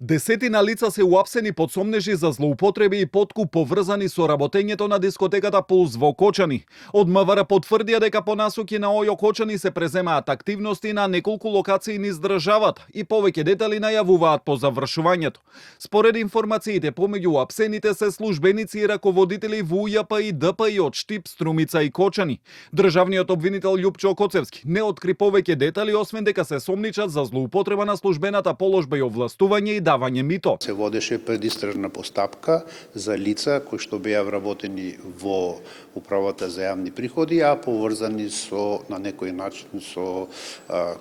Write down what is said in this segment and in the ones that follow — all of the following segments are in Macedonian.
Десетина лица се уапсени под сомнежи за злоупотреби и подкуп поврзани со работењето на дискотеката Пулс во Кочани. Од МВР потврдија дека по насоки на ОЈО Кочани се преземаат активности на неколку локации низ државата и повеќе детали најавуваат по завршувањето. Според информациите, помеѓу уапсените се службеници и раководители во УЈП и ДПИ од Штип, Струмица и Кочани. Државниот обвинител Љупчо Коцевски не откри повеќе детали, освен дека се сомничат за злоупотреба на службената положба и овластување и давање мито. Се водеше предистражна постапка за лица кои што беа вработени во управата за јавни приходи, а поврзани со на некој начин со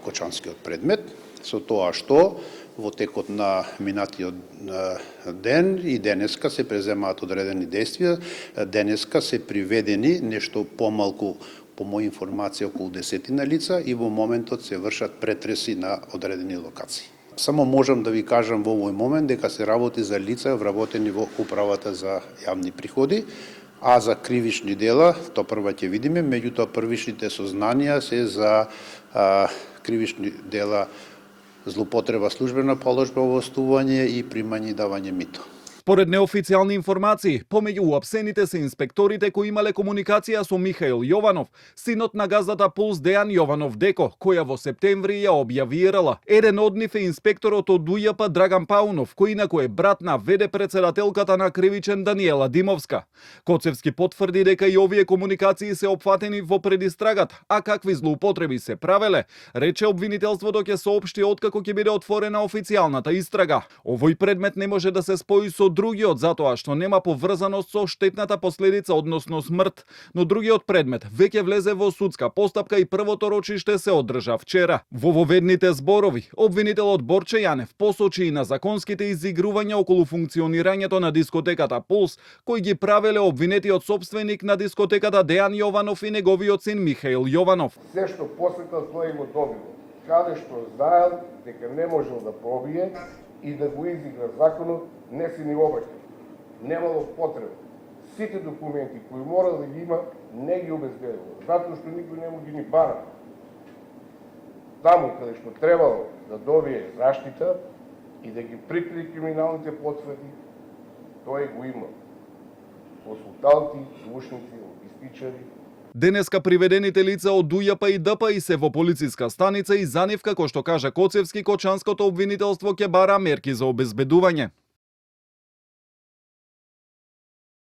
кочанскиот предмет, со тоа што во текот на минатиот ден и денеска се преземаат одредени действија, денеска се приведени нешто помалку, по моја информација, околу 10 лица и во моментот се вршат претреси на одредени локации. Само можам да ви кажам во овој момент дека се работи за лица вработени во управата за јавни приходи, а за кривични дела, тоа прва ќе видиме, меѓутоа првичните сознанија се за кривични дела злоупотреба службена положба, овластување и примање и давање мито. Според неофицијални информации, помеѓу уапсените се инспекторите кои имале комуникација со Михаил Јованов, синот на газдата Пулс Дејан Јованов Деко, која во септември ја објавирала. Еден од нив е инспекторот од УЈП Драган Паунов, кој инаку е брат на ВД председателката на Кривичен Даниела Димовска. Коцевски потврди дека и овие комуникации се опфатени во предистрагата, а какви злоупотреби се правеле, рече обвинителството ќе соопшти откако ќе биде отворена официјалната истрага. Овој предмет не може да се спои со другиот затоа што нема поврзаност со штетната последица, односно смрт, но другиот предмет веќе влезе во судска постапка и првото рочиште се одржа вчера. Во воведните зборови, обвинителот Борче Јанев посочи и на законските изигрувања околу функционирањето на дискотеката Пулс, кои ги правеле обвинетиот сопственик на дискотеката Дејан Јованов и неговиот син Михаил Јованов. Се што посетил тој го добил, каде што знаел дека не можел да пробие и да го изигра законот, не се ни обраќа. Немало потреба. Сите документи кои морал да ги има, не ги обезбедил, затоа што никој не му ги ни бара. Таму каде што требало да добие заштита и да ги прикри криминалните потврди, тој го има. Консултанти, научници, логистичари. Денеска приведените лица од УЈП и ДПИ се во полициска станица и за нив, како што кажа Коцевски, кочанското обвинителство ќе бара мерки за обезбедување.